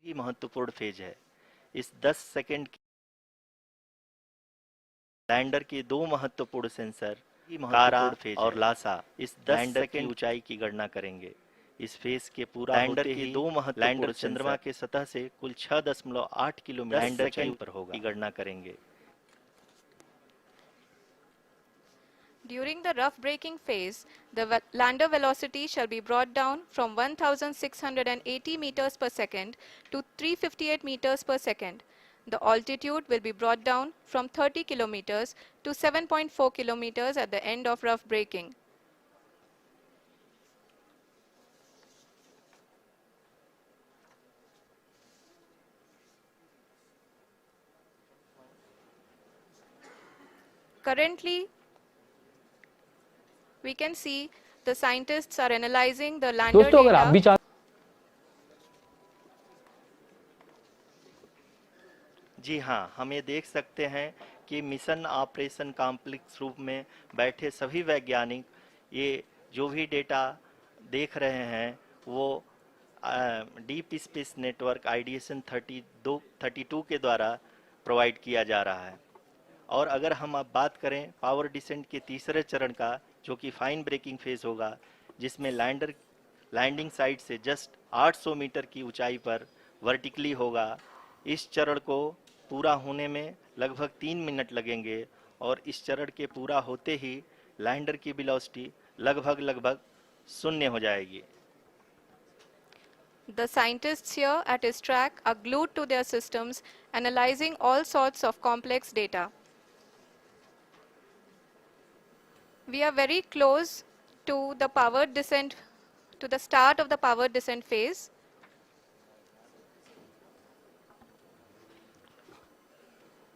ही महत्वपूर्ण फेज है। इस 10 सेकंड लैंडर के दो महत्वपूर्ण सेंसर कारा और लासा इस 10 लैंडर की ऊंचाई की गणना करेंगे। इस फेज के पूरा लैंडर के दो महत्वपूर्ण लैंडर चंद्रमा के सतह से कुल 6.8 किलोमीटर लैंडर के ऊपर होगा की गणना करेंगे। During the rough braking phase, the lander velocity shall be brought down from 1680 meters per second to 358 meters per second. The altitude will be brought down from 30 kilometers to 7.4 kilometers at the end of rough braking. Currently, we can see the scientists are analyzing the lander दोस्तों अगर आप भी data. जी हाँ, हम ये देख सकते हैं कि मिशन ऑपरेशन कॉम्प्लेक्स रूप में बैठे सभी वैज्ञानिक ये जो भी डेटा देख रहे हैं वो डीप स्पेस नेटवर्क आईडीएसन 32 के द्वारा प्रोवाइड किया जा रहा है। और अगर हम अब बात करें पावर डिसेंट के तीसरे चरण का, जो कि फाइन ब्रेकिंग फेज होगा, जिसमें लैंडिंग साइट से जस्ट 800 मीटर की ऊंचाई पर वर्टिकली होगा। इस चरण को पूरा होने में लगभग 3 मिनट लगेंगे और इस चरण के पूरा होते ही लैंडर की वेलोसिटी लगभग शून्य हो जाएगी। The scientists here at ISRO are glued to their systems, analyzing all sorts of complex data. We are very close to the powered descent, to the start of the powered descent phase.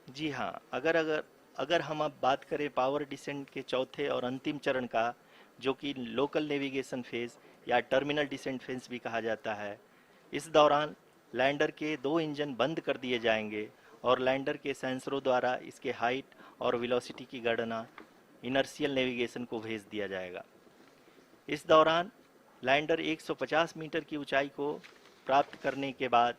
जी हाँ, अगर हम अब बात करें power descent के चौथे और अंतिम चरण का, जो कि लोकल नेविगेशन फेज या टर्मिनल डिसेंट फेज भी कहा जाता है, इस दौरान लैंडर के दो इंजन बंद कर दिए जाएंगे और लैंडर के सेंसरों द्वारा इसके हाइट और वेलोसिटी की गणना इनर्शियल नेविगेशन को भेज दिया जाएगा। इस दौरान लैंडर 150 मीटर की ऊंचाई को प्राप्त करने के बाद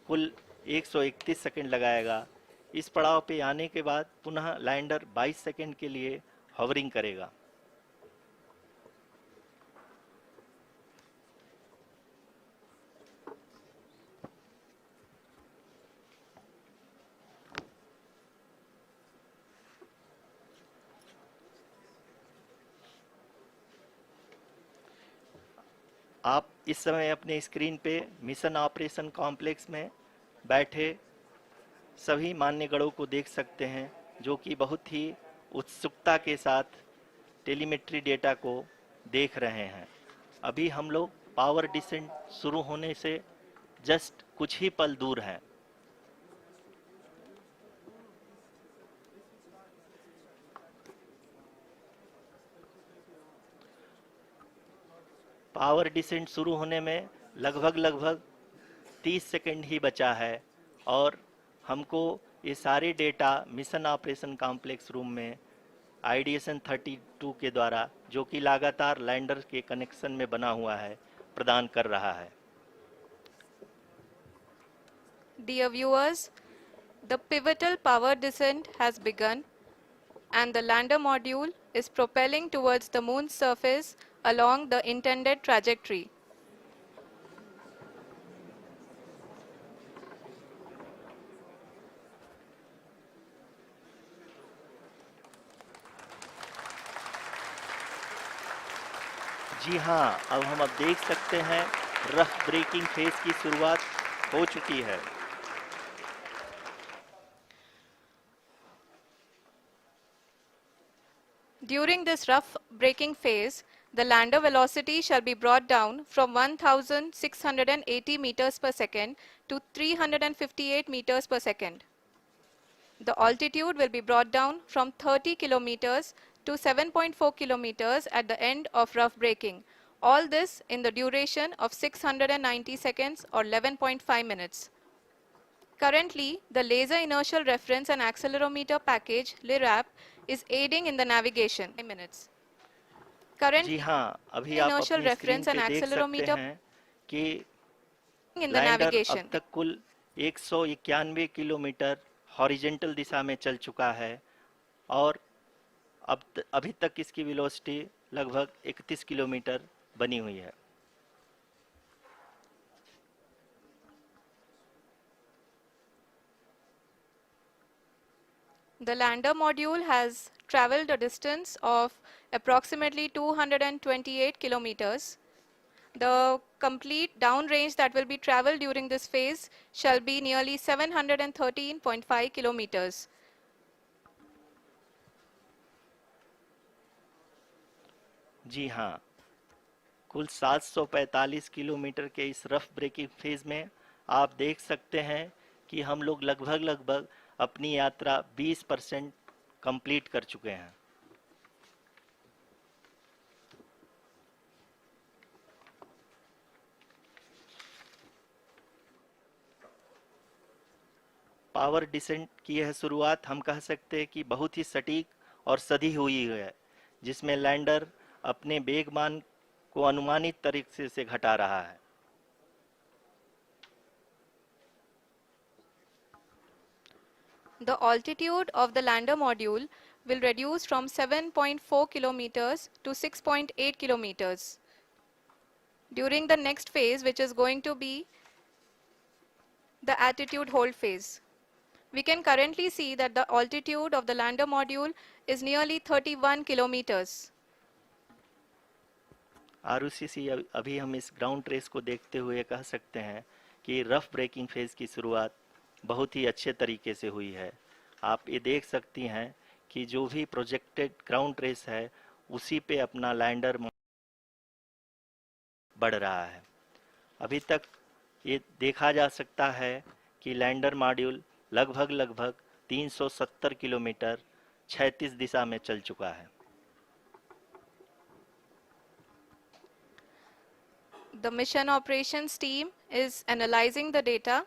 कुल 131 सेकंड लगाएगा। इस पड़ाव पे आने के बाद पुनः लैंडर 22 सेकंड के लिए हॉवरिंग करेगा। आप इस समय अपने स्क्रीन पे मिशन ऑपरेशन कॉम्प्लेक्स में बैठे सभी मान्यगणों को देख सकते हैं, जो कि बहुत ही उत्सुकता के साथ टेलीमेट्री डेटा को देख रहे हैं। अभी हम लोग पावर डिसेंट शुरू होने से जस्ट कुछ ही पल दूर हैं। पावर डिसेंट शुरू होने में लगभग 30 सेकंड ही बचा है और हमको ये सारे data mission operation complex room में आईडीएसन 32 के द्वारा, जो कि लगातार लैंडर के कनेक्शन में बना हुआ है, प्रदान कर रहा है। Dear viewers, the pivotal power descent has begun and the lander module is propelling towards the moon's surface along the intended trajectory. जी हाँ, अब हम देख सकते हैं रफ ब्रेकिंग फेज की शुरुआत हो चुकी है। During this rough braking phase, the lander velocity shall be brought down from 1680 meters per second to 358 meters per second. The altitude will be brought down from 30 kilometers to 7.4 kilometers at the end of rough braking. All this in the duration of 690 seconds or 11.5 minutes. Currently, the Laser Inertial Reference and Accelerometer package (LIRAP) is aiding in the navigation. जी हाँ, अभी आप अपनी screen पे देख सकते हैं कि in the lander अब navigation. तक कुल 191 किलोमीटर हॉरिजेंटल दिशा में चल चुका है और अभी तक इसकी वेलोसिटी लगभग 31 किलोमीटर बनी हुई है। The lander module has traveled a distance of approximately 228 kilometers. The complete downrange that will be traveled during this phase shall be nearly 713.5 kilometers. जी हाँ, कुल 745 किलोमीटर के इस रफ ब्रेकिंग फेज में आप देख सकते हैं कि हम लोग लगभग लगभग अपनी यात्रा 20% कंप्लीट कर चुके हैं। पावर डिसेंट की यह शुरुआत हम कह सकते हैं कि बहुत ही सटीक और सधी हुई है, जिसमें लैंडर अपने वेगमान को अनुमानित तरीके से घटा रहा है। The altitude of the lander module will reduce from 7.4 kilometers to 6.8 kilometers during the next phase, which is going to be the attitude hold phase. We can currently see that the altitude of the lander module is nearly 31 kilometers. आरयूसीसी अभी हम इस ground trace को देखते हुए कह सकते हैं कि रफ ब्रेकिंग फेज की शुरुआत बहुत ही अच्छे तरीके से हुई है। आप ये देख सकती हैं कि जो भी प्रोजेक्टेड ग्राउंड ट्रेस है उसी पे अपना लैंडर बढ़ रहा है। अभी तक ये देखा जा सकता है कि लैंडर मॉड्यूल लगभग लगभग 370 किलोमीटर क्षैतिज दिशा में चल चुका है। The mission operations team is analyzing the data.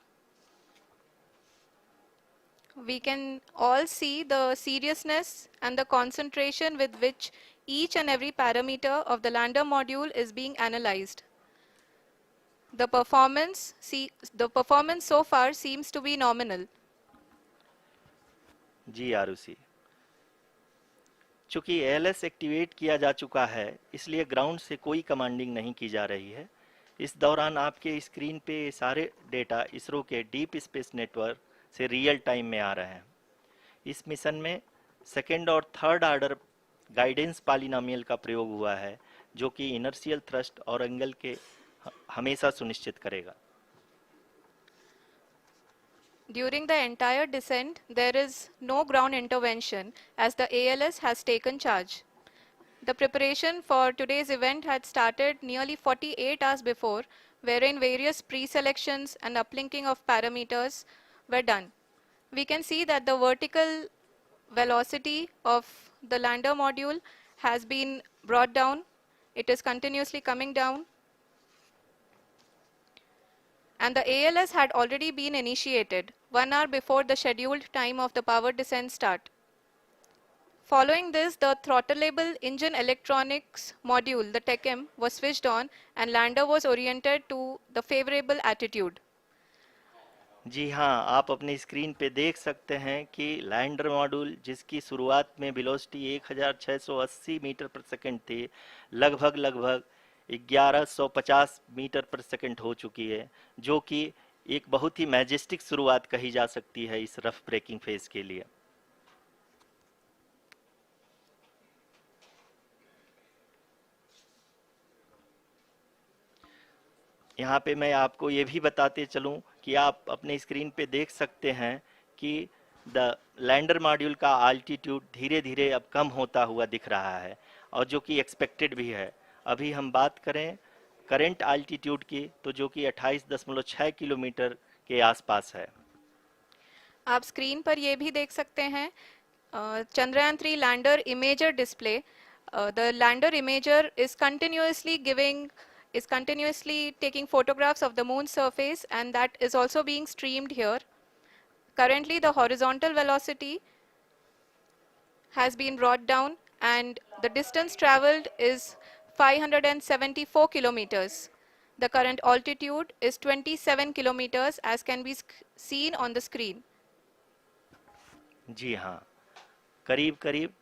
We can all see the seriousness and the concentration with which each and every parameter of the lander module is being analyzed. The performance so far seems to be nominal. जी आरुषि, चूंकि ALS activate किया जा चुका है इसलिए ground से कोई commanding नहीं की जा रही है। इस दौरान आपके स्क्रीन पे ये सारे डेटा इसरो के डीप स्पेस नेटवर्क से रियल टाइम में आ रहे हैं। इस मिशन में सेकेंड और थर्ड ऑर्डर गाइडेंस पॉलिनोमियल का प्रयोग हुआ है, जो कि इनर्शियल थ्रस्ट और एंगल के हमेशा सुनिश्चित करेगा। During the entire descent, there is no ground intervention as the ALS has taken charge. The preparation for today's event had started nearly 48 hours before, wherein various pre-selections and uplinking of parameters were done. We can see that the vertical velocity of the lander module has been brought down. It is continuously coming down. And the ALS had already been initiated 1 hour before the scheduled time of the power descent start. Following this, the throttleable engine electronics module, the TECM, was switched on and lander was oriented to the favorable attitude. जी हाँ, आप अपनी screen पे देख सकते हैं कि lander module जिसकी शुरुआत में वेलोसिटी 1680 मीटर पर सेकंड थी, लगभग लगभग 1150 मीटर पर सेकंड हो चुकी है, जो कि एक बहुत ही मैजेस्टिक शुरुआत कही जा सकती है इस रफ ब्रेकिंग फेज के लिए। यहाँ पे मैं आपको ये भी बताते चलूँ कि आप अपने स्क्रीन पे देख सकते हैं कि द लैंडर मॉड्यूल का आल्टीट्यूड धीरे धीरे अब कम होता हुआ दिख रहा है, और जो कि एक्सपेक्टेड भी है। अभी हम बात करें करंट आल्टीट्यूड की, तो जो कि 28.6 किलोमीटर के आसपास है। आप स्क्रीन पर ये भी देख सकते हैं Chandrayaan 3 lander imager display. The lander imager is continuously taking photographs of the moon's surface, and that is also being streamed here. Currently, the horizontal velocity has been brought down and the distance traveled is 574 kilometers. The current altitude is 27 kilometers as can be seen on the screen. जी हाँ, करीब करीब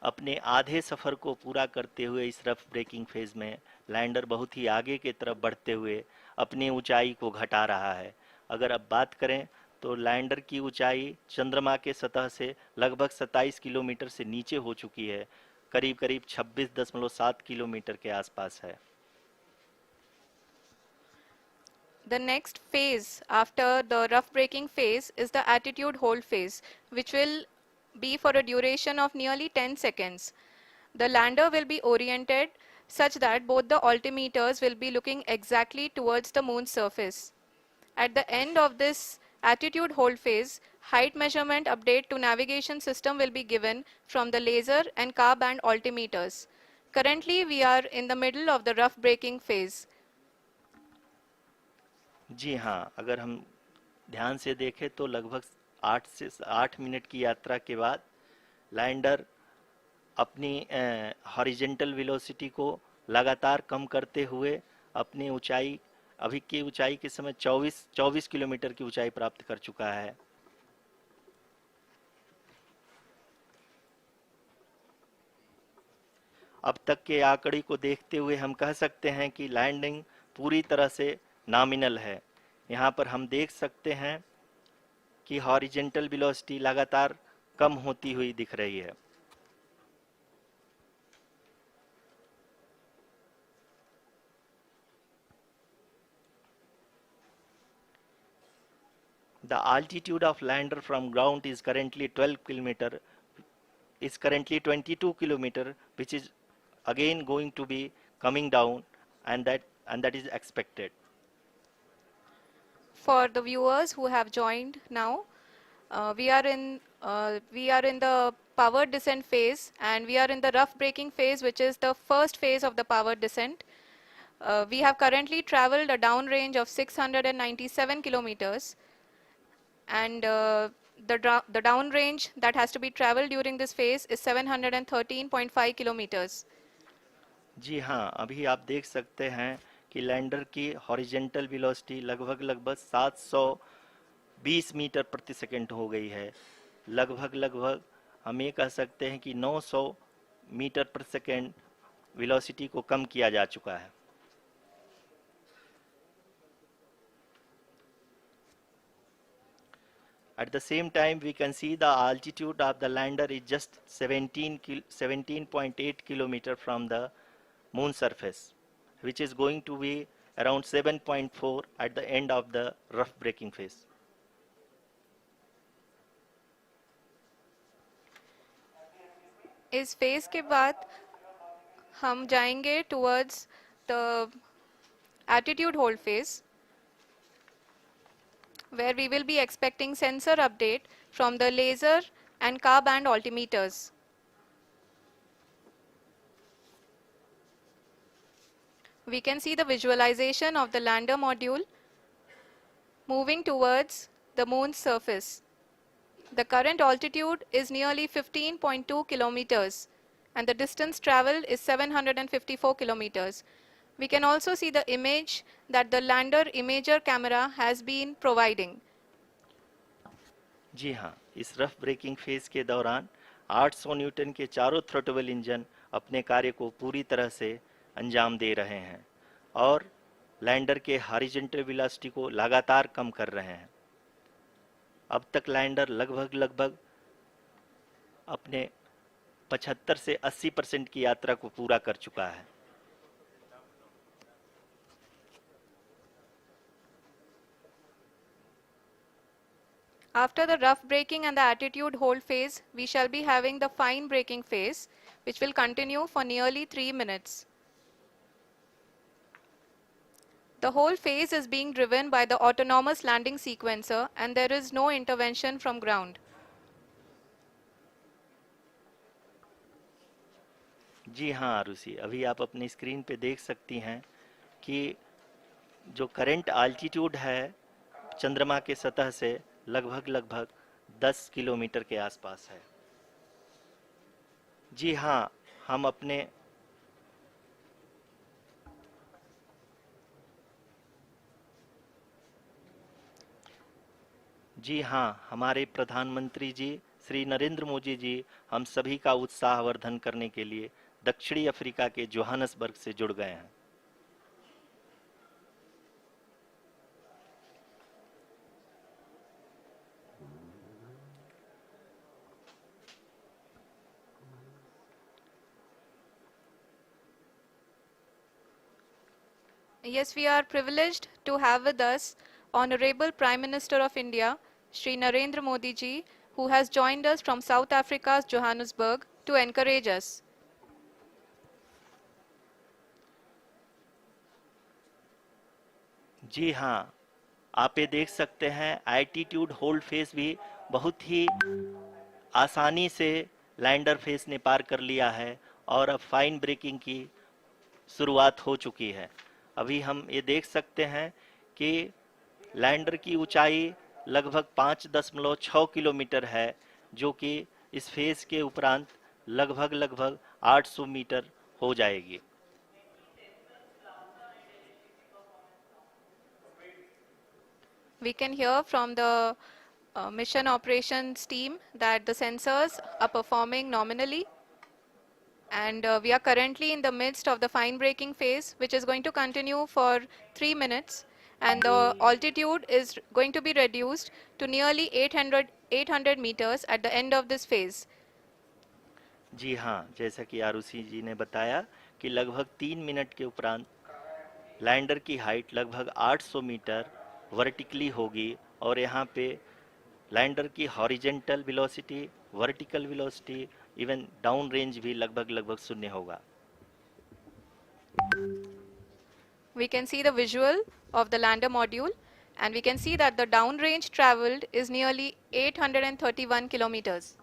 अपने आधे सफ़र को पूरा करते हुए इस रफ ब्रेकिंग फेज में लैंडर बहुत ही आगे की तरफ बढ़ते हुए अपनी ऊंचाई को घटा रहा है। अगर अब बात करें तो लैंडर की ऊंचाई चंद्रमा के सतह से लगभग 27 किलोमीटर से नीचे हो चुकी है, करीब करीब 26.7 किलोमीटर के आसपास है। The next phase after the rough braking phase is the attitude hold phase, which will be for a duration of nearly 10 seconds. The lander will be oriented such that both the altimeters will be looking exactly towards the moon's surface. At the end of this attitude hold phase, height measurement update to navigation system will be given from the laser and car band altimeters. Currently, we are in the middle of the rough braking phase. जी हाँ, अगर हम ध्यान से देखें तो लगभग 8 से 8 minute की यात्रा के बाद लैंडर अपनी हॉरिजेंटल वेलोसिटी को लगातार कम करते हुए अपनी ऊंचाई, अभी की ऊंचाई के समय 24 किलोमीटर की ऊंचाई प्राप्त कर चुका है। अब तक के आंकड़े को देखते हुए हम कह सकते हैं कि लैंडिंग पूरी तरह से नॉमिनल है। यहाँ पर हम देख सकते हैं कि हॉरिजेंटल वेलोसिटी लगातार कम होती हुई दिख रही है। The altitude of lander from ground is currently 22 kilometer, which is again going to be coming down, and that is expected. For the viewers who have joined now, we are in the powered descent phase, and we are in the rough braking phase, which is the first phase of the powered descent. We have currently traveled a downrange of 697 kilometers, and the downrange that has to be traveled during this phase is 713.5 kilometers. जी हाँ, अभी आप देख सकते हैं कि lander की horizontal velocity लगभग 720 metre प्रति सेकंड हो गई है। लगभग हम ये कह सकते हैं कि 900 मीटर प्रति सेकंड वेलोसिटी को कम किया जा चुका है। At the same time, we can see the altitude of the lander is just 17.8 kilometer from the moon surface, which is going to be around 7.4 at the end of the rough braking phase. इस phase के बाद हम जाएंगे towards the attitude hold phase, where we will be expecting sensor update from the laser and car band altimeters. We can see the visualization of the lander module moving towards the moon's surface. The current altitude is nearly 15.2 kilometers, and the distance traveled is 754 kilometers. We can also see the image that the lander imager camera has been providing. जी हाँ, इस rough breaking phase के दौरान 800 Newton के चारों throttle engine अपने कार्य को पूरी तरह से अंजाम दे रहे हैं और लैंडर के हॉरिजॉन्टल वेलोसिटी को लगातार कम कर रहे हैं। अब तक लैंडर लगभग अपने 75 से 80% की यात्रा को पूरा कर चुका है। After the rough braking and the attitude hold phase, we shall be having the fine braking phase, which will continue for nearly 3 minutes. The whole phase is being driven by the autonomous landing sequencer, and there is no intervention from ground. जी हाँ आरुषि, अभी आप अपनी screen पे देख सकती हैं कि जो करंट आल्टीट्यूड है चंद्रमा के सतह से लगभग 10 किलोमीटर के आसपास है। जी हाँ, हम अपने जी हाँ, हमारे प्रधानमंत्री जी श्री नरेंद्र मोदी जी हम सभी का उत्साहवर्धन करने के लिए दक्षिणी अफ्रीका के जोहानसबर्ग से जुड़ गए हैं। Yes, we are privileged to have with us Honorable Prime Minister of India, Shri Narendra Modi ji, who has joined us from South Africa's Johannesburg to encourage us. जी हाँ, आप ये देख सकते हैं एल्टीट्यूड होल्ड फेस भी बहुत ही आसानी से लैंडर फेस ने पार कर लिया है और अब फाइन ब्रेकिंग की शुरुआत हो चुकी है। अभी हम ये देख सकते हैं कि लैंडर की ऊंचाई लगभग 5.6 किलोमीटर है, जो कि इस फेज के उपरांत लगभग 800 मीटर हो जाएगी। We can hear from the mission operations team that the sensors are performing nominally, and we are currently in the midst of the fine braking phase, which is going to continue for 3 minutes, and the altitude is going to be reduced to nearly 800 meters at the end of this phase. जी हाँ, जैसा कि आरुषि जी ने बताया कि लगभग 3 minute के उपरांत lander की हाइट लगभग 800 मीटर वर्टिकली होगी और यहाँ पे लैंडर की horizontal velocity, vertical velocity, even down range भी लगभग शून्य होगा। We can see the visual of the lander module, and we can see that the downrange traveled is nearly 831 kilometers.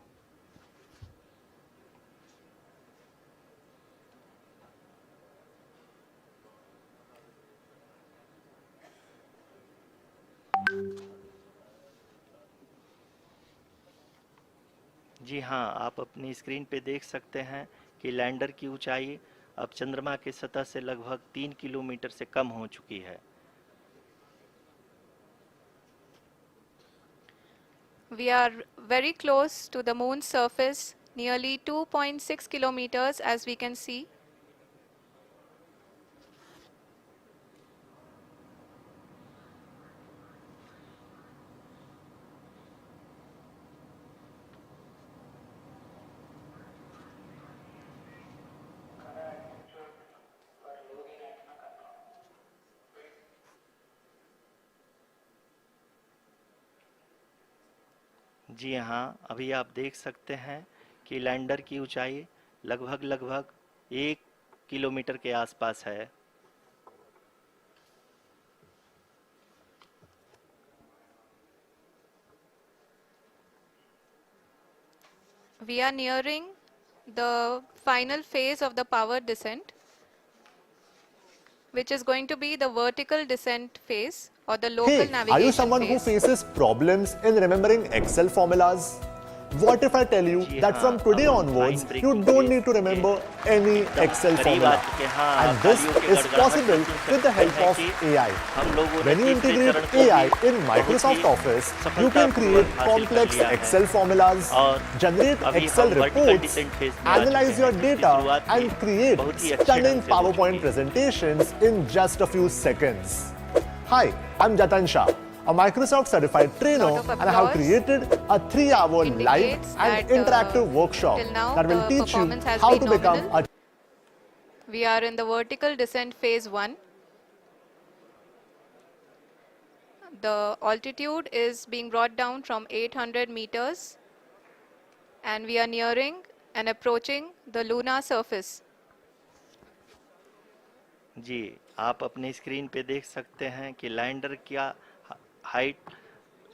जी हाँ, आप अपनी स्क्रीन पे देख सकते हैं कि लैंडर की ऊंचाई अब चंद्रमा के सतह से लगभग 3 किलोमीटर से कम हो चुकी है। We are very close to the moon's surface, nearly 2.6 kilometers, as we can see. जी हाँ, अभी आप देख सकते हैं कि लैंडर की ऊंचाई लगभग 1 किलोमीटर के आसपास है। We are nearing the final phase of the power descent, which is going to be the vertical descent phase or the local Hey, navigation are you someone who phase. faces problems in remembering Excel formulas? What if I tell you ji that हाँ, from today अब हम onwards, fine you breaking don't phase need to remember के any एकदम Excel करीब आ formula? चुके हैं। हाँ, And this तालियों की is गड़गड़ाहट possible से सुन with the सकते help हैं of कि AI. हम लोगों ने When you तीसरे integrate चरण को AI भी in बहुत Microsoft he Office, you can create सफलतापूर्वक हासिल कर complex लिया है Excel formulas, और generate अभी Excel हम वर्टिकल reports, डिसेंट फेज में आ चुके analyze हैं, your जिसकी data, शुरुआत भी and create बहुत ही अच्छे stunning ढंग से हो चुकी PowerPoint है। presentations in just a few seconds. Hi, I'm Jatan Shah, a Microsoft certified trainer, Lot of and I have applause created a 3-hour live indicates and that, interactive workshop till now that will the teach you performance has how been to become nominal. a We are in the vertical descent phase 1. The altitude is being brought down from 800 meters, and we are nearing and approaching the lunar surface. जी, आप अपनी screen पे देख सकते हैं कि lander का height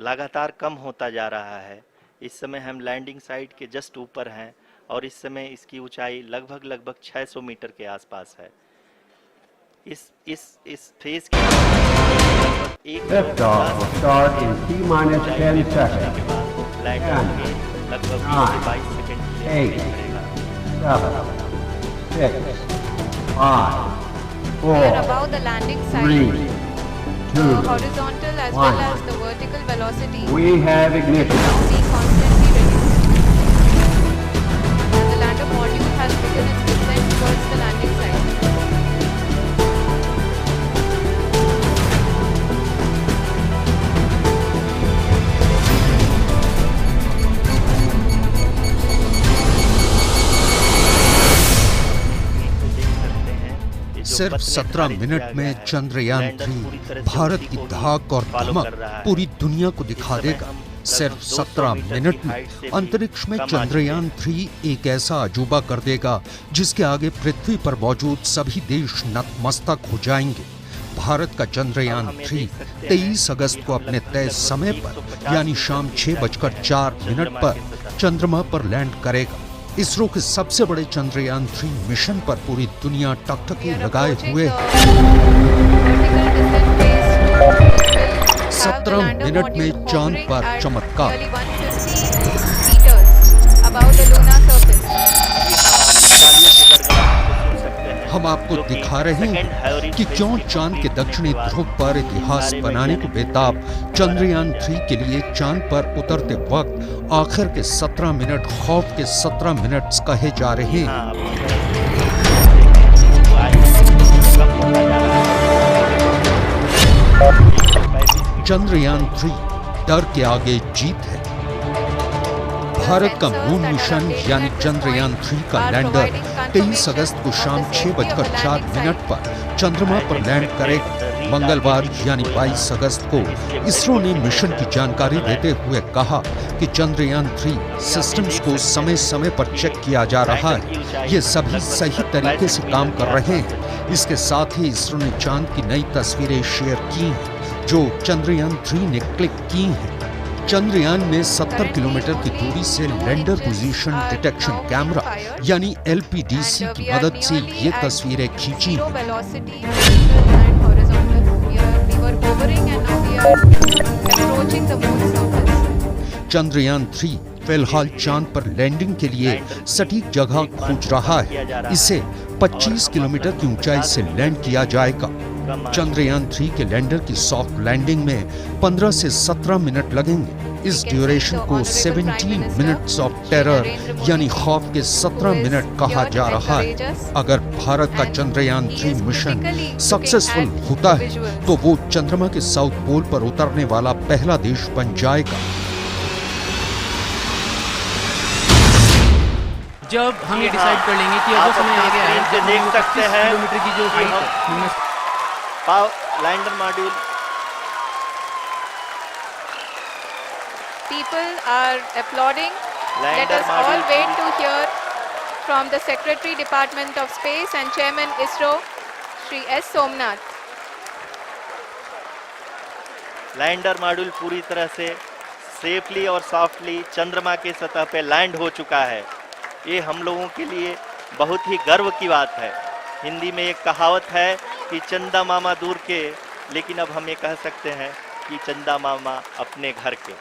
लगातार कम होता जा रहा है। इस समय हम लैंडिंग साइट के जस्ट ऊपर हैं और इस समय इसकी ऊंचाई लगभग 600 मीटर के आसपास है। इस फेज के लगभग 1 Liftoff will start in T-minus 10 seconds. Lander के लगभग 20 से 22 सेकंड के लिए 8, करेगा। 7, 6, 5, We are 4, above the landing 3, site. 2, horizontal as 1. well as the vertical velocity We have ignition. now be constantly reduced. And the lander module has begun its descent towards the landing site. सिर्फ 17 minute में चंद्रयान 3 भारत की धाक और धमक पूरी दुनिया को दिखा देगा। सिर्फ 17 मिनट में अंतरिक्ष में चंद्रयान 3 एक ऐसा अजूबा कर देगा जिसके आगे पृथ्वी पर मौजूद सभी देश नतमस्तक हो जाएंगे। भारत का चंद्रयान 3 23 अगस्त को अपने तय समय पर यानी शाम 6:04 पर चंद्रमा पर लैंड करेगा। इसरो के सबसे बड़े चंद्रयान 3 मिशन पर पूरी दुनिया टकटकी लगाए हुए है। 17 मिनट में चांद पर चमत्कार। हम आपको दिखा रहे हैं कि क्यों चांद के दक्षिणी ध्रुव पर इतिहास बनाने को बेताब चंद्रयान 3 के लिए चांद पर उतरते वक्त आखिर के 17 मिनट खौफ के 17 मिनट कहे जा रहे हैं। चंद्रयान 3 डर के आगे जीत है। भारत का मून मिशन यानी चंद्रयान 3 का लैंडर 23 अगस्त को शाम 6:04 पर चंद्रमा पर लैंड करेगा। मंगलवार यानी 22 अगस्त को इसरो ने मिशन की जानकारी देते हुए कहा कि चंद्रयान 3 सिस्टम्स को समय समय पर चेक किया जा रहा है। ये सभी सही तरीके से काम कर रहे हैं। इसके साथ ही इसरो ने चांद की नई तस्वीरें शेयर की हैं जो चंद्रयान 3 ने क्लिक की हैं। चंद्रयान ने 70 किलोमीटर की दूरी से लैंडर पोजीशन डिटेक्शन कैमरा यानी LPDC की मदद से ये तस्वीरें खींची हैं। चंद्रयान 3 फिलहाल चांद पर लैंडिंग के लिए सटीक जगह खोज रहा है। इसे 25 किलोमीटर की ऊंचाई से लैंड किया जाएगा। चंद्रयान 3 के लैंडर की सॉफ्ट लैंडिंग में 15 से 17 मिनट लगेंगे। इस ड्यूरेशन को 17 मिनट्स ऑफ टेरर यानी खौफ के 17 मिनट कहा जा रहा है। अगर भारत का चंद्रयान 3 मिशन सक्सेसफुल होता है तो वो चंद्रमा के साउथ पोल पर उतरने वाला पहला देश बन जाएगा। जब हम ये डिसाइड कर लेंगे कि अब वो समय आ गया है जब देख सकते हैं किलोमीटर की जो हाइट है lander module. People are applauding. Let Lander us all module wait to hear from the Secretary Department of Space and Chairman ISRO, Shri S. Somnath. Lander module पूरी तरह से सेफली और सॉफ्टली चंद्रमा के सतह पे लैंड हो चुका है। ये हम लोगों के लिए बहुत ही गर्व की बात है। हिंदी में एक कहावत है कि चंदा मामा दूर के, लेकिन अब हम ये कह सकते हैं कि चंदा मामा अपने घर के।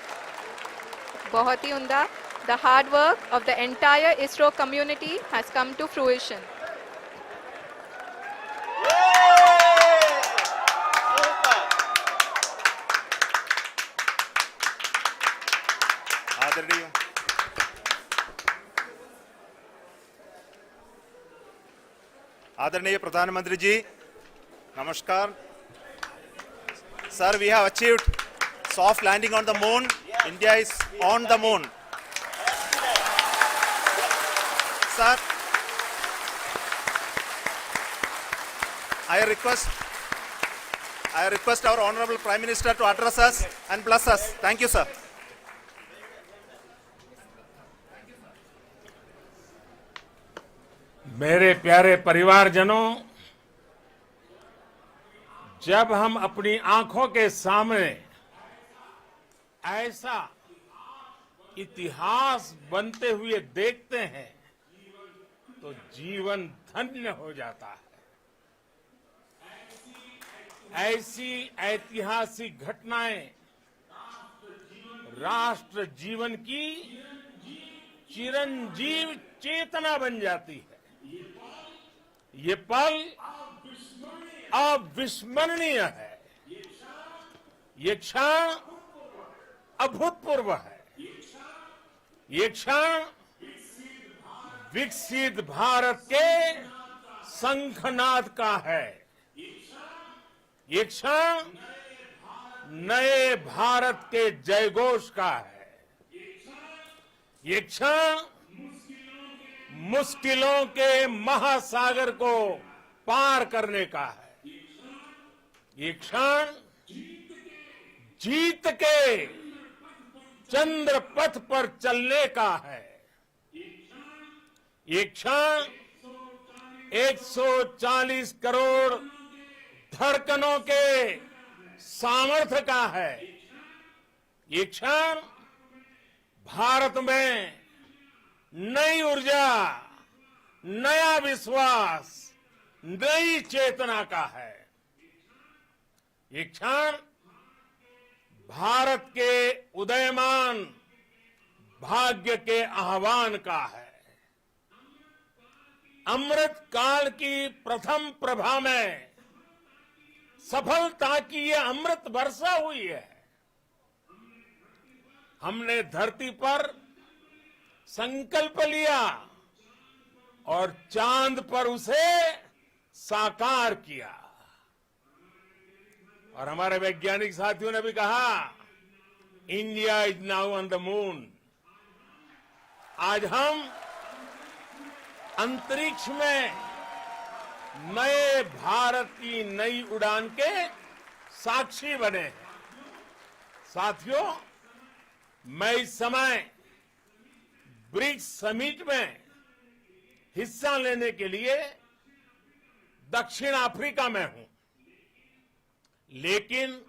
बहुत ही उम्दा। The hard work of the entire ISRO community has come to fruition. आदरणीय प्रधानमंत्री जी, नमस्कार। Sir, we have achieved soft landing on the moon. India is on the moon. Sir, I request our Honorable Prime Minister to address us and bless us. Thank you, sir. मेरे प्यारे परिवारजनों, जब हम अपनी आंखों के सामने ऐसा इतिहास बनते हुए देखते हैं तो जीवन धन्य हो जाता है। ऐसी ऐतिहासिक घटनाएं राष्ट्र जीवन की चिरंजीव चेतना बन जाती है। ये पल अविस्मरणीय है। ये क्षण अभूतपूर्व है। ये क्षण विकसित भारत के शंखनाद का है। ये क्षण नए भारत के जयघोष का है। ये क्षण मुश्किलों के महासागर को पार करने का है। ये क्षण जीत के चंद्र पथ पर चलने का है। ये क्षण 140 करोड़ धड़कनों के सामर्थ्य का है। ये क्षण भारत में नई ऊर्जा, नया विश्वास, नई चेतना का है। ये क्षण भारत के उदयमान भाग्य के आह्वान का है। अमृत काल की प्रथम प्रभा में सफलता की ये अमृत वर्षा हुई है। हमने धरती पर संकल्प लिया और चांद पर उसे साकार किया। और हमारे वैज्ञानिक साथियों ने भी कहा, India is now on the moon. आज हम अंतरिक्ष में नए भारत की नई उड़ान के साक्षी बने हैं। साथियों, मैं इस समय ब्रिक्स समिट में हिस्सा लेने के लिए दक्षिण अफ्रीका में हूं, लेकिन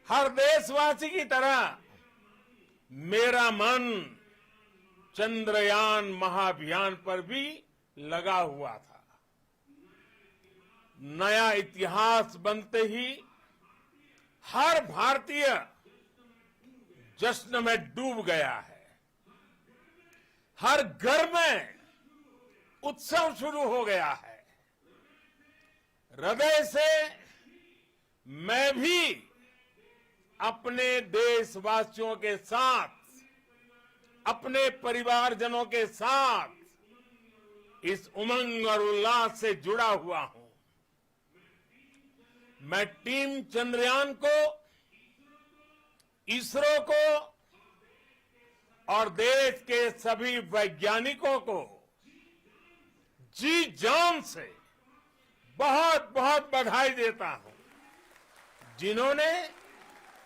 हर देशवासी की तरह मेरा मन चंद्रयान महाअभियान पर भी लगा हुआ था। नया इतिहास बनते ही हर भारतीय जश्न में डूब गया है। हर घर में उत्सव शुरू हो गया है। हृदय से मैं भी अपने देशवासियों के साथ, अपने परिवारजनों के साथ इस उमंग और उल्लास से जुड़ा हुआ हूं। मैं टीम चंद्रयान को, इसरो को और देश के सभी वैज्ञानिकों को जी जान से बहुत बहुत बधाई देता हूं, जिन्होंने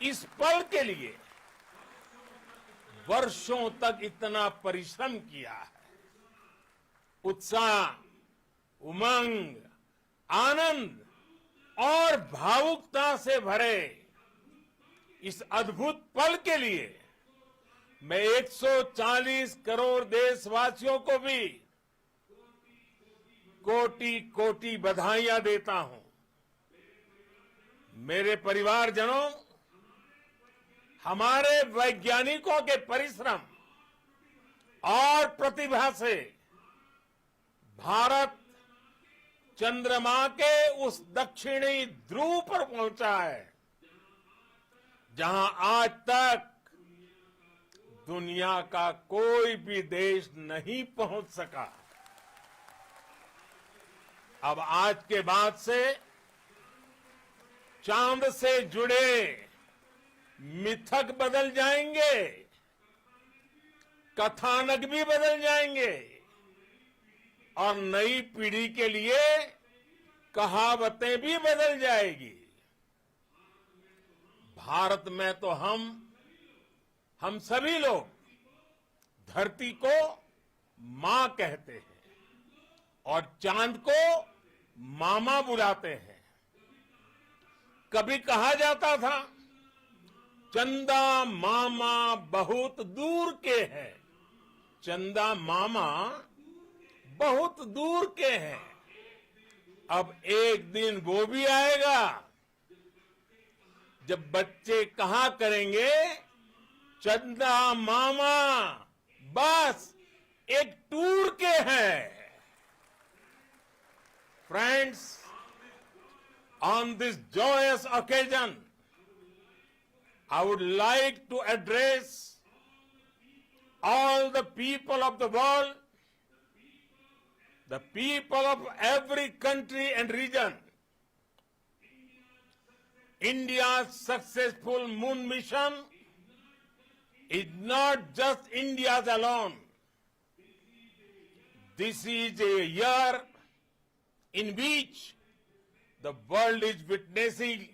इस पल के लिए वर्षों तक इतना परिश्रम किया है। उत्साह, उमंग, आनंद और भावुकता से भरे इस अद्भुत पल के लिए मैं 140 करोड़ देशवासियों को भी कोटि कोटि बधाइयां देता हूं। मेरे परिवारजनों, हमारे वैज्ञानिकों के परिश्रम और प्रतिभा से भारत चंद्रमा के उस दक्षिणी ध्रुव पर पहुंचा है, जहां आज तक दुनिया का कोई भी देश नहीं पहुंच सका। अब आज के बाद से चांद से जुड़े मिथक बदल जाएंगे, कथानक भी बदल जाएंगे और नई पीढ़ी के लिए कहावतें भी बदल जाएगी। भारत में तो हम सभी लोग धरती को मां कहते हैं और चांद को मामा बुलाते हैं। कभी कहा जाता था, चंदा मामा बहुत दूर के हैं। चंदा मामा बहुत दूर के हैं। अब एक दिन वो भी आएगा जब बच्चे कहा करेंगे, चंदा मामा बस एक टूर के हैं। Friends, on this joyous occasion, I would like to address all the people of the world, the people of every country and region. India's successful moon mission is not just India's alone. This is a year in which the world is witnessing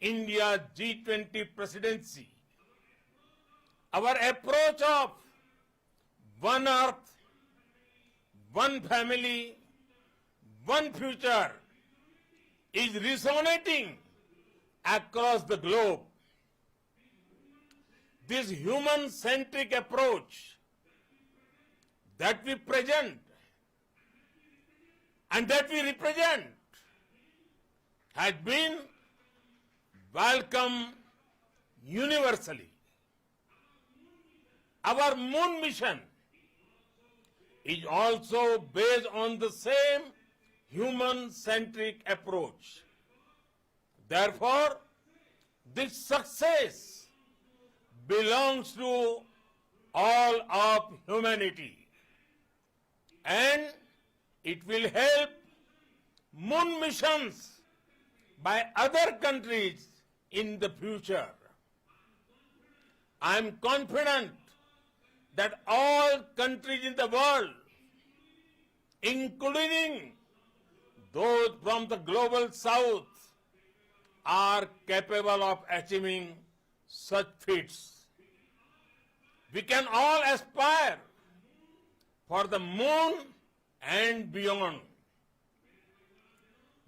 India's G20 presidency. Our approach of one earth, one family, one future is resonating across the globe. This human-centric approach that we present and that we represent has been welcomed universally. Our moon mission is also based on the same human-centric approach. Therefore, this success belongs to all of humanity, and it will help moon missions by other countries in the future. I am confident that all countries in the world, including those from the global south, are capable of achieving such feats. We can all aspire for the moon and beyond.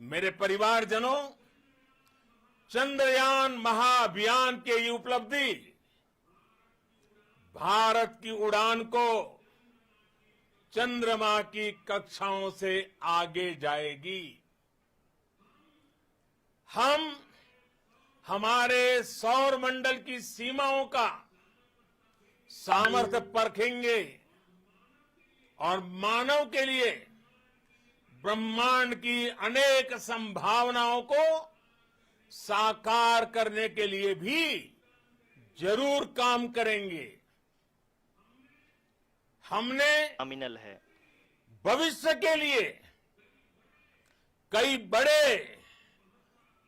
मेरे परिवारजनों, चंद्रयान महाअभियान के ये उपलब्धि भारत की उड़ान को चंद्रमा की कक्षाओं से आगे जाएगी। हम हमारे सौर मंडल की सीमाओं का सामर्थ्य परखेंगे और मानव के लिए ब्रह्मांड की अनेक संभावनाओं को साकार करने के लिए भी जरूर काम करेंगे। हमने नॉमिनल है। भविष्य के लिए कई बड़े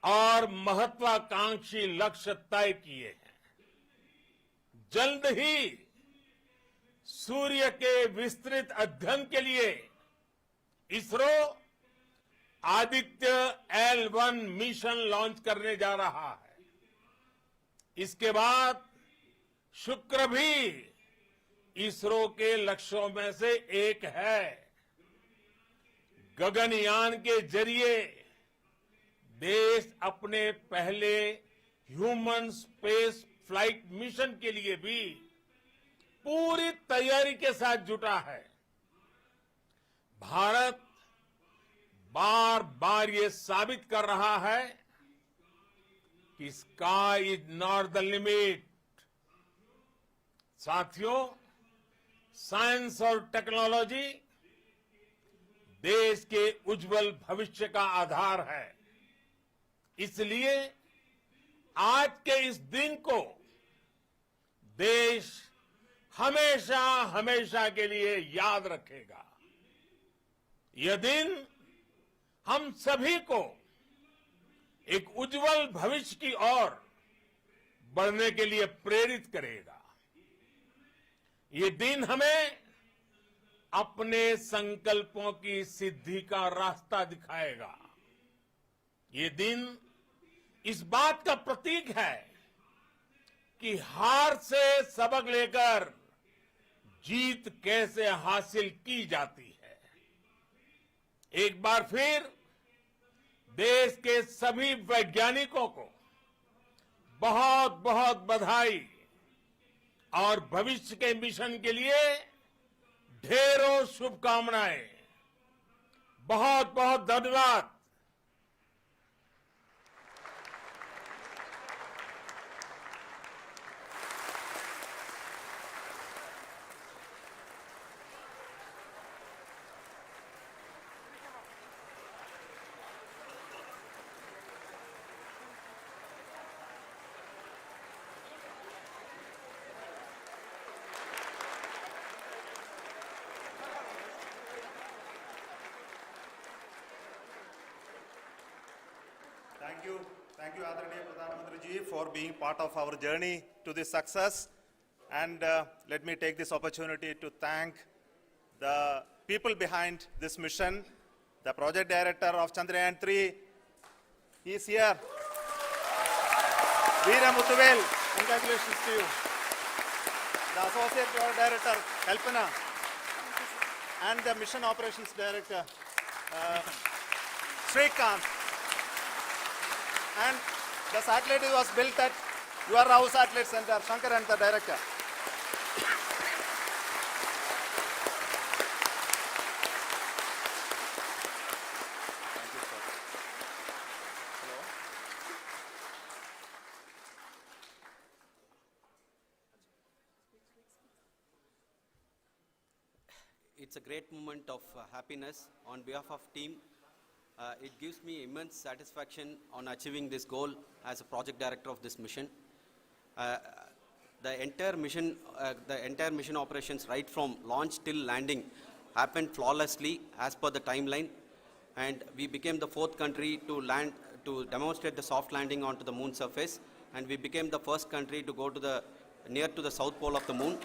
और महत्वाकांक्षी लक्ष्य तय किए हैं। जल्द ही सूर्य के विस्तृत अध्ययन के लिए ISRO Aditya L1 mission launch करने जा रहा है। इसके बाद शुक्र भी इसरो के लक्ष्यों में से एक है। गगनयान के जरिए देश अपने पहले ह्यूमन स्पेस फ्लाइट मिशन के लिए भी पूरी तैयारी के साथ जुटा है। भारत बार बार ये साबित कर रहा है कि sky is not the limit. साथियों, साइंस और टेक्नोलॉजी देश के उज्जवल भविष्य का आधार है। इसलिए आज के इस दिन को देश हमेशा हमेशा के लिए याद रखेगा। यह दिन हम सभी को एक उज्जवल भविष्य की ओर बढ़ने के लिए प्रेरित करेगा। ये दिन हमें अपने संकल्पों की सिद्धि का रास्ता दिखाएगा। ये दिन इस बात का प्रतीक है कि हार से सबक लेकर जीत कैसे हासिल की जाती है। एक बार फिर देश के सभी वैज्ञानिकों को बहुत बहुत बधाई और भविष्य के मिशन के लिए ढेरों शुभकामनाएं। बहुत बहुत धन्यवाद। Thank you, Adharaniya Pradhan Mantri ji, for being part of our journey to this success. And let me take this opportunity to thank the people behind this mission. The project director of Chandrayaan 3, he is here. Veera Muthuvel, congratulations to you. The associate project director, Kalpana, and the mission operations director, Srikanth. And the satellite was built at your house satellite center, Chandrayaan, the director. It's a great moment of happiness on behalf of team. It gives me immense satisfaction on achieving this goal as a project director of this mission. The entire mission operations right from launch till landing happened flawlessly as per the timeline, and we became the 4th country to demonstrate the soft landing onto the moon surface, and we became the first country to go to near to the south pole of the moon.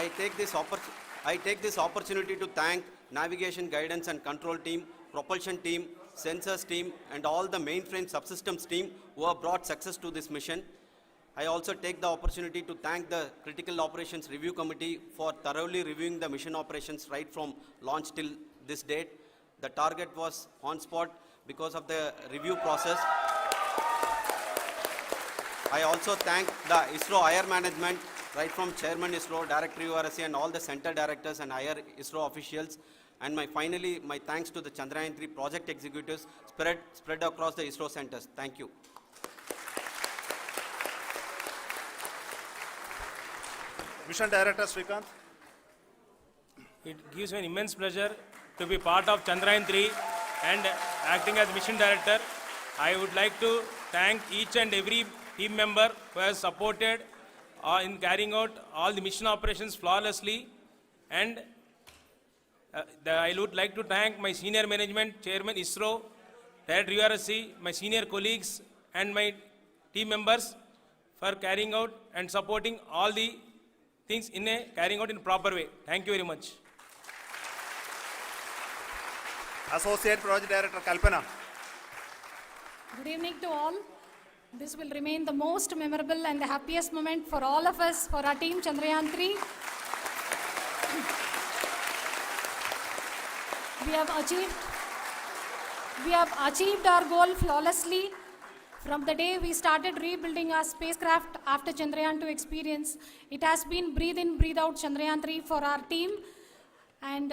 I take this opportunity to thank navigation, guidance and control team, propulsion team, sensors team and all the mainframe subsystems team who have brought success to this mission. I also take the opportunity to thank the Critical Operations Review Committee for thoroughly reviewing the mission operations right from launch till this date. The target was on spot because of the review process. I also thank the ISRO higher management, right from Chairman ISRO, Director URSC and all the center directors and higher ISRO officials. And finally, my thanks to the Chandrayaan 3 project executives spread across the ISRO centers. Thank you. Mission Director Srikanth. It gives me an immense pleasure to be part of Chandrayaan 3 and acting as Mission Director. I would like to thank each and every team member who has supported in carrying out all the mission operations flawlessly, and I would like to thank my senior management, Chairman ISRO, Director URSC, my senior colleagues and my team members for carrying out and supporting all the things carrying out in a proper way. Thank you very much. Associate Project Director Kalpana. Good evening to all. This will remain the most memorable and the happiest moment for all of us, for our team Chandrayaan 3. We have achieved our goal flawlessly. From the day we started rebuilding our spacecraft after Chandrayaan 2 experience, it has been breathe in, breathe out Chandrayaan 3 for our team. And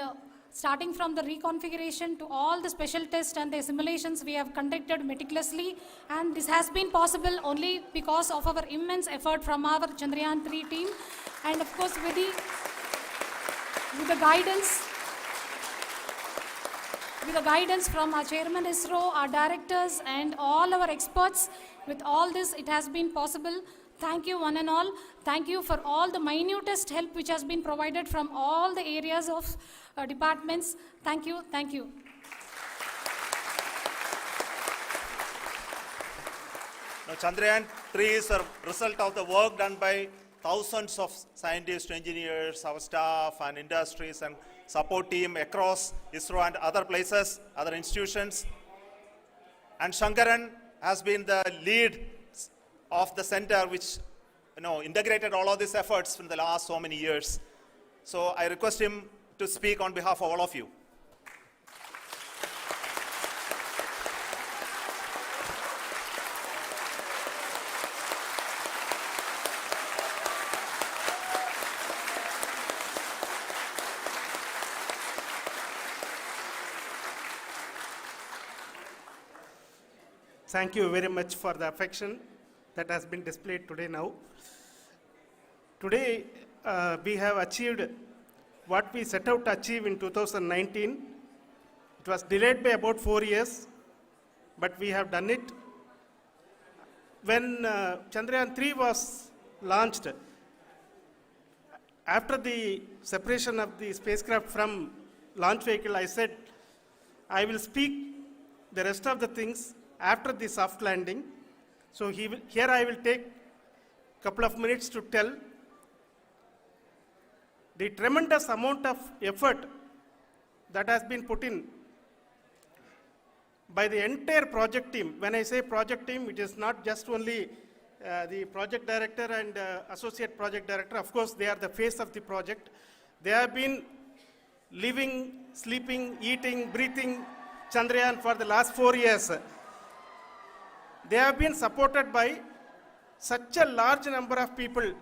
starting from the reconfiguration to all the special tests and the simulations we have conducted meticulously, and this has been possible only because of our immense effort from our Chandrayaan 3 team, and of course with the guidance from our Chairman ISRO, our directors and all our experts. With all this, it has been possible. Thank you one and all. Thank you for all the minutest help which has been provided from all the areas of departments. Thank you. Thank you. Now, Chandrayaan 3 is a result of the work done by thousands of scientists, engineers, our staff and industries and support team across ISRO and other places, other institutions. And Chandrayaan has been the lead of the center which integrated all of these efforts in the last so many years. So I request him to speak on behalf of all of you. Thank you very much for the affection that has been displayed today now. Today, we have achieved what we set out to achieve in 2019. It was delayed by about 4 years, but we have done it. When Chandrayaan 3 was launched, after the separation of the spacecraft from launch vehicle, I said, I will speak the rest of the things after the soft landing. So here I will take a couple of minutes to tell the tremendous amount of effort that has been put in by the entire project team. When I say project team, it is not just only the project director and associate project director. Of course, they are the face of the project. They have been living, sleeping, eating, breathing Chandrayaan for the last 4 years. They have been supported by such a large number of people,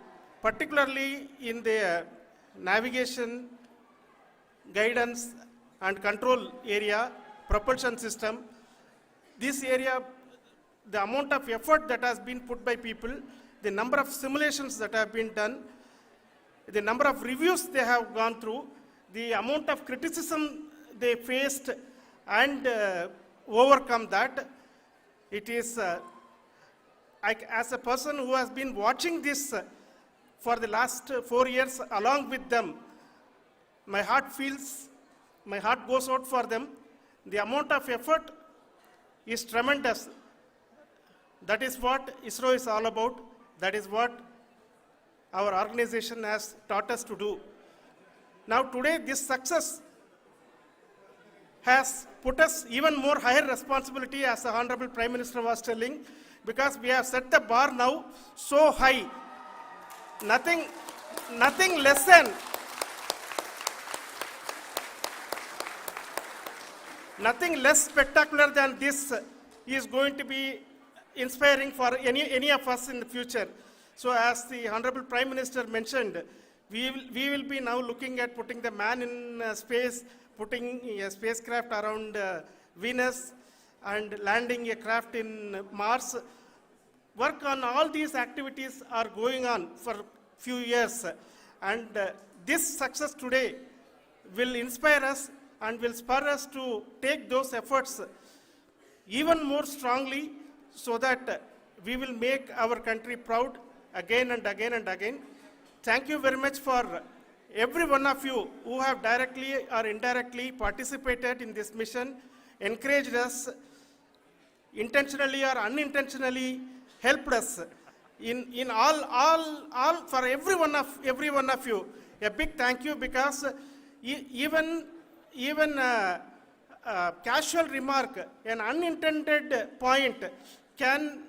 particularly in the navigation, guidance and control area, propulsion system. This area, the amount of effort that has been put by people, the number of simulations that have been done, the number of reviews they have gone through, the amount of criticism they faced and overcome that. It is, as a person who has been watching this for the last 4 years along with them, my heart goes out for them. The amount of effort is tremendous. That is what ISRO is all about. That is what our organization has taught us to do. Now today, this success has put us even more higher responsibility, as the Honorable Prime Minister was telling, because we have set the bar now so high. Nothing less than nothing less spectacular than this is going to be inspiring for any of us in the future. So as the Honorable Prime Minister mentioned, we will be now looking at putting the man in space, putting a spacecraft around Venus and landing a craft in Mars. Work on all these activities are going on for a few years. And this success today will inspire us and will spur us to take those efforts even more strongly, so that we will make our country proud again and again and again. Thank you very much for every one of you who have directly or indirectly participated in this mission, encouraged us, intentionally or unintentionally helped us in all for every one of you. A big thank you, because even casual remark, an unintended point can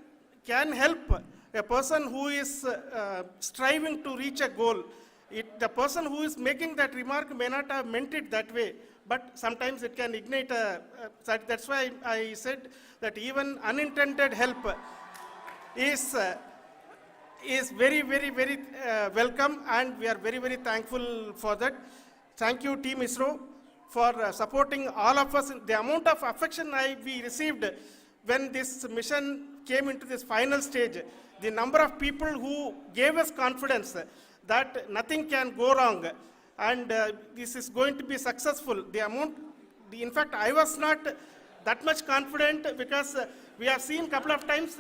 help a person who is striving to reach a goal. The person who is making that remark may not have meant it that way, but sometimes it can ignite that's why I said that even unintended help is very, very, very welcome, and we are very, very thankful for that. Thank you, Team ISRO, for supporting all of us. The amount of affection we received when this mission came into this final stage, the number of people who gave us confidence that nothing can go wrong and this is going to be successful. In fact, I was not that much confident, because we have seen a couple of times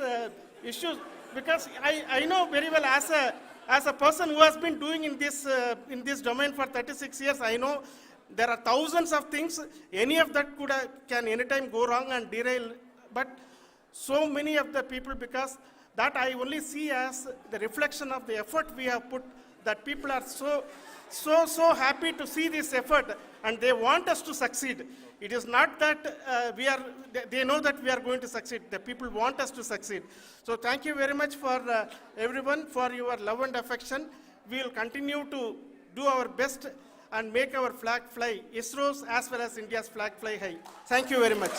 issues, because I know very well, as a person who has been doing in this domain for 36 years, I know there are thousands of things. Any of that can anytime go wrong and derail. But so many of the people, because that I only see as the reflection of the effort we have put, that people are so happy to see this effort and they want us to succeed. It is not that they know that we are going to succeed. The people want us to succeed. So thank you very much for everyone for your love and affection. We will continue to do our best and make our flag fly, ISRO's as well as India's flag fly high. Thank you very much.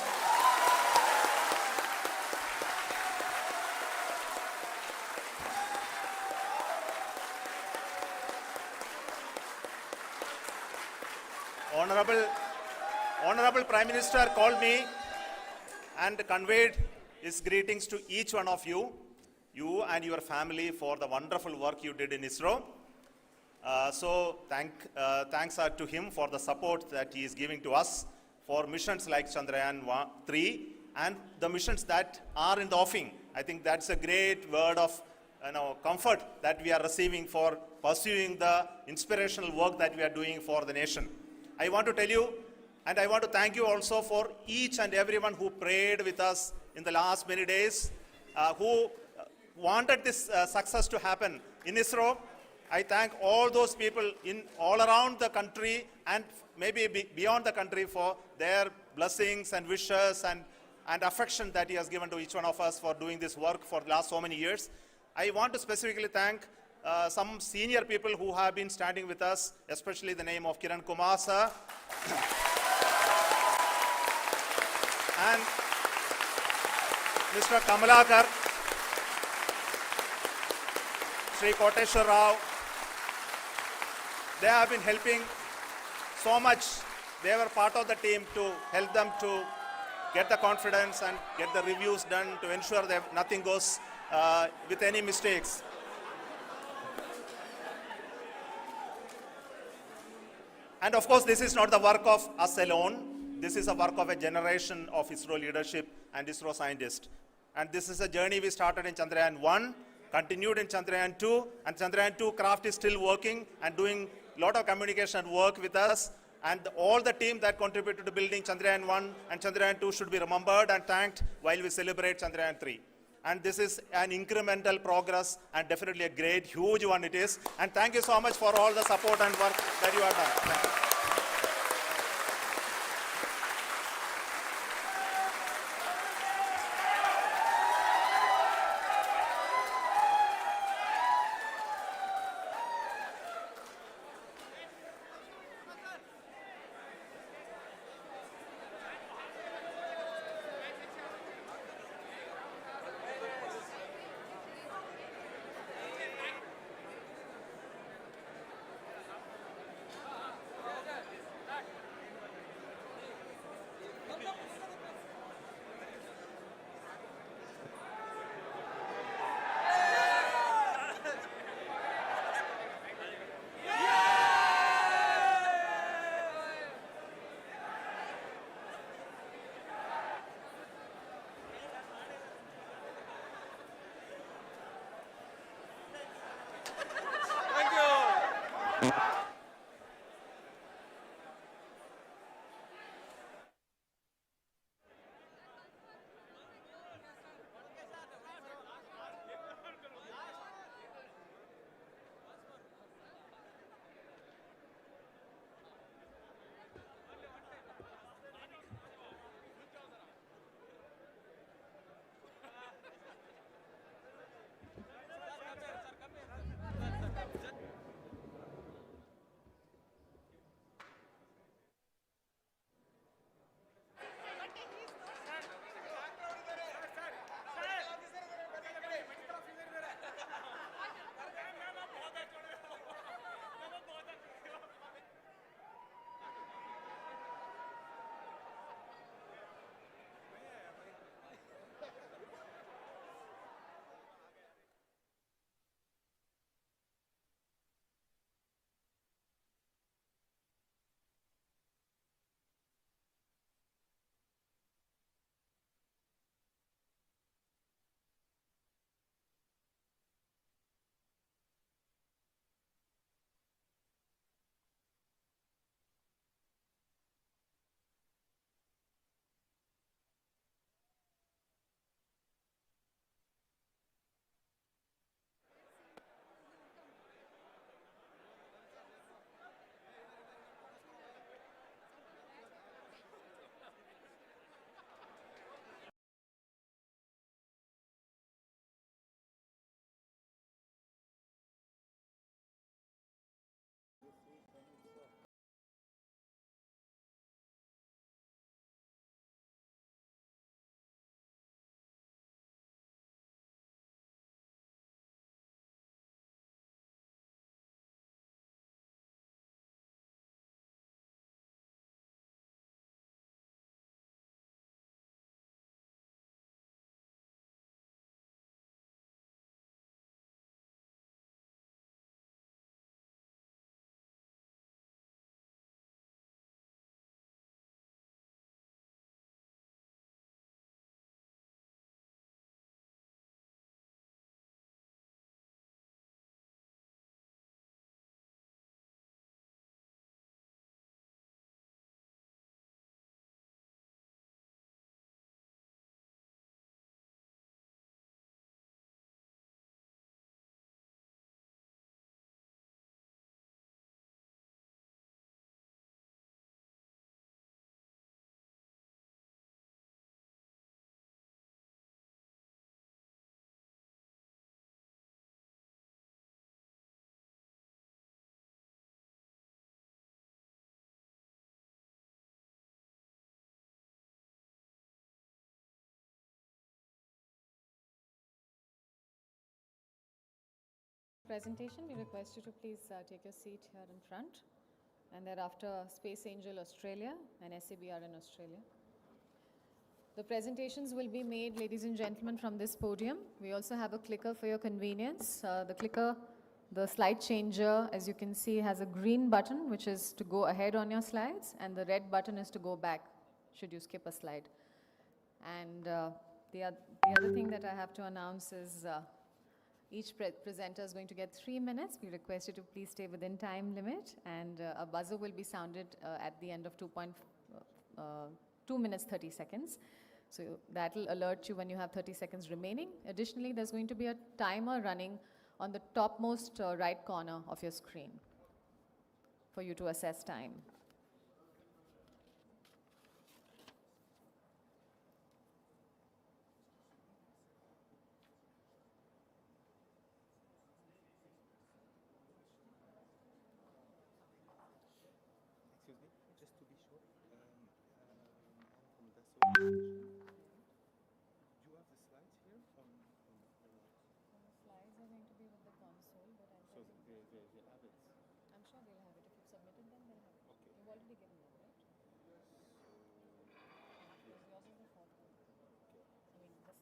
Honorable Prime Minister called me and conveyed his greetings to each one of you and your family, for the wonderful work you did in ISRO. So thanks are to him for the support that he is giving to us for missions like Chandrayaan 3 and the missions that are in the offing. I think that's a great word of comfort that we are receiving for pursuing the inspirational work that we are doing for the nation. I want to tell you, and I want to thank you also for each and everyone who prayed with us in the last many days, who wanted this success to happen in ISRO. I thank all those people in all around the country and maybe beyond the country for their blessings and wishes and affection that he has given to each one of us for doing this work for the last so many years. I want to specifically thank some senior people who have been standing with us, especially the name of Kiran Kumar sir. And Mr. Kamalakar, Sri Koteshwar Rao. They have been helping so much. They were part of the team to help them to get the confidence and get the reviews done to ensure that nothing goes with any mistakes. And of course, this is not the work of us alone. This is a work of a generation of ISRO leadership and ISRO scientists. And this is a journey we started in Chandrayaan 1, continued in Chandrayaan 2, and Chandrayaan 2 craft is still working and doing a lot of communication work with us. And all the team that contributed to building Chandrayaan 1 and Chandrayaan 2 should be remembered and thanked while we celebrate Chandrayaan 3. And this is an incremental progress and definitely a great, huge one it is. And thank you so much for all the support and work that you have done. Thank you. Presentation, we request you to please take your seat here in front, and thereafter Space Angel Australia and SABR in Australia. The presentations will be made, ladies and gentlemen, from this podium. We also have a clicker for your convenience. The clicker, the slide changer, as you can see, has a green button, which is to go ahead on your slides, and the red button is to go back, should you skip a slide. And the other thing that I have to announce is each presenter is going to get 3 minutes. We request you to please stay within time limit, and a buzzer will be sounded at the end of 2 minutes 30 seconds. So that will alert you when you have 30 seconds remaining. Additionally, there's going to be a timer running on the topmost right corner of your screen for you to assess time. Excuse me, just to be sure, from the solution, do you have the slides here on The slides are going to be with the console, but I'll so they have it. I'm sure they'll have it. If you've submitted them, they'll have it. Okay. You've already given them, right? Because yours is the fourth one. Okay. I mean, this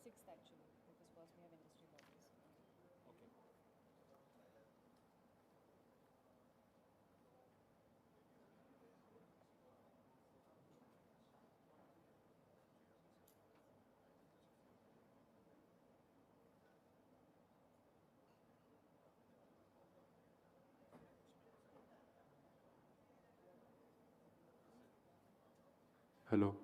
sixth actually, because first we have industry bodies. Okay. Hello.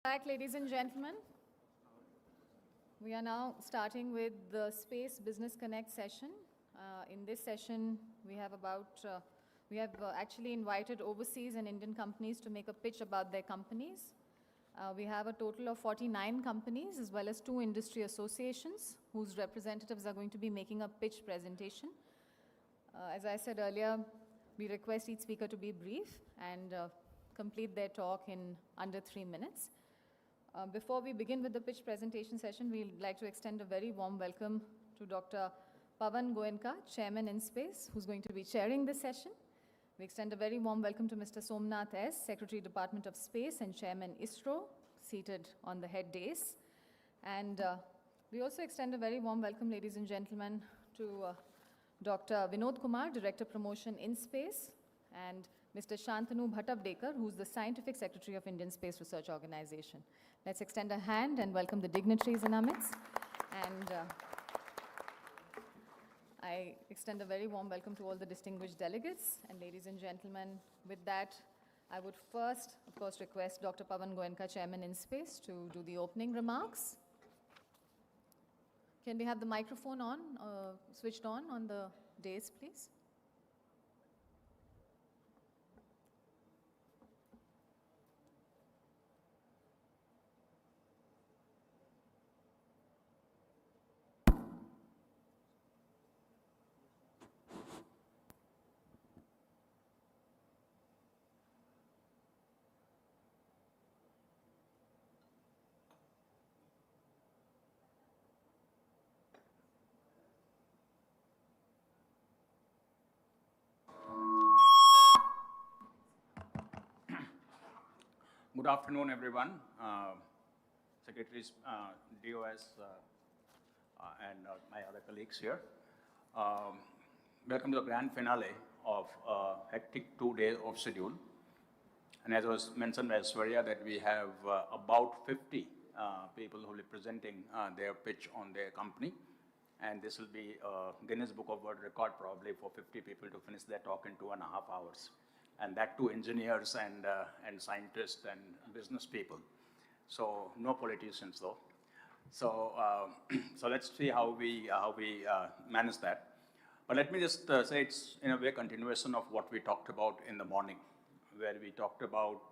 Back, ladies and gentlemen. We are now starting with the Space Business Connect session. In this session, we have actually invited overseas and Indian companies to make a pitch about their companies. We have a total of 49 companies as well as 2 industry associations whose representatives are going to be making a pitch presentation. As I said earlier, we request each speaker to be brief and complete their talk in under 3 minutes. Before we begin with the pitch presentation session, we'd like to extend a very warm welcome to Dr. Pavan Goenka, Chairman InSpace, who's going to be chairing this session. We extend a very warm welcome to Mr. Somnath S., Secretary, Department of Space and Chairman ISRO, seated on the head dais. And we also extend a very warm welcome, ladies and gentlemen, to Dr. Vinod Kumar, Director Promotion InSpace, and Mr. Shantanu Bhattabdekar, who's the Scientific Secretary of Indian Space Research Organization. Let's extend a hand and welcome the dignitaries in our midst. And I extend a very warm welcome to all the distinguished delegates. And ladies and gentlemen, with that, I would first, of course, request Dr. Pavan Goenka, Chairman InSpace, to do the opening remarks. Can we have the microphone on, switched on the dais, please? Good afternoon, everyone. Secretaries, DOS, and my other colleagues here. Welcome to the grand finale of a hectic 2 days of schedule. And as was mentioned by Swarya, that we have about 50 people who will be presenting their pitch on their company. And this will be a Guinness Book of World Record probably for 50 people to finish their talk in 2.5 hours. And that too engineers and scientists and business people. So no politicians though. So, so let's see how we manage that. But let me just say it's in a way continuation of what we talked about in the morning, where we talked about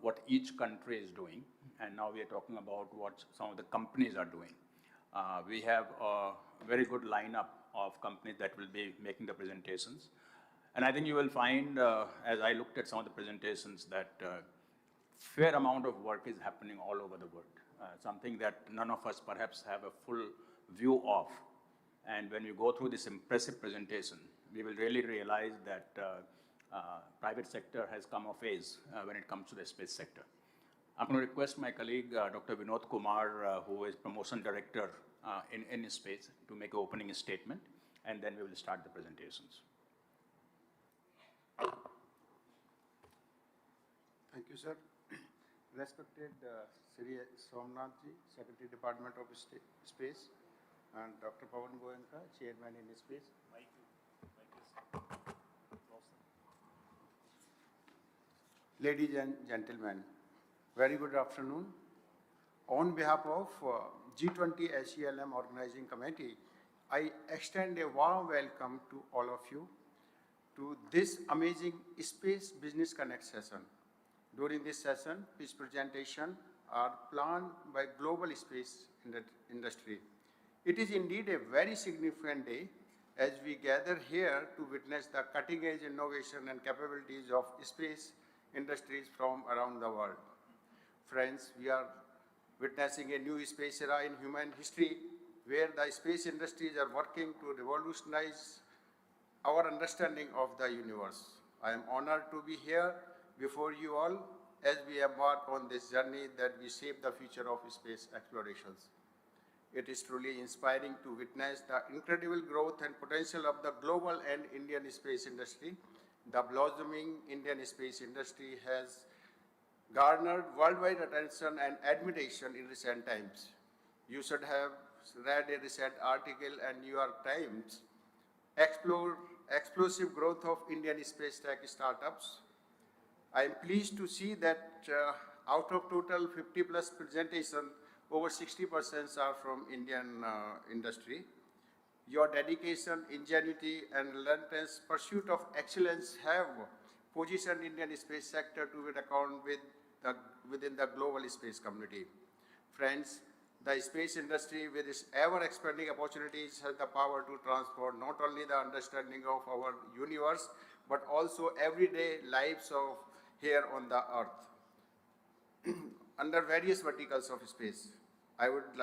what each country is doing, and now we are talking about what some of the companies are doing. We have a very good lineup of companies that will be making the presentations. And I think you will find, as I looked at some of the presentations, that fair amount of work is happening all over the world, something that none of us perhaps have a full view of. And when you go through this impressive presentation, we will really realize that private sector has come of age when it comes to the space sector. I'm going to request my colleague, Dr. Vinod Kumar, who is Promotion Director in space, to make an opening statement, and then we will start the presentations. Thank you, sir. Respected Sri Somnathji, Secretary Department of Space, and Dr. Pawan Goenka, Chairman in Space. Ladies and gentlemen, very good afternoon. On behalf of G20 SELM Organizing Committee, I extend a warm welcome to all of you to this amazing Space Business Connect session. During this session, this presentation are planned by global space industry. It is indeed a very significant day as we gather here to witness the cutting-edge innovation and capabilities of space industries from around the world. Friends, we are witnessing a new space era in human history where the space industries are working to revolutionize our understanding of the universe. I am honored to be here before you all as we embark on this journey that we shape the future of space explorations. It is truly inspiring to witness the incredible growth and potential of the global and Indian space industry. The blossoming Indian space industry has garnered worldwide attention and admiration in recent times. You should have read a recent article in New York Times, Explosive Growth of Indian Space Tech Startups. I am pleased to see that out of total 50 plus presentation, over 60% are from Indian industry. Your dedication, ingenuity, and relentless pursuit of excellence have positioned Indian space sector to be reckoned with within the global space community. Friends, the space industry with its ever-expanding opportunities has the power to transform not only the understanding of our universe, but also everyday lives of here on the Earth. Under various verticals of space, I would like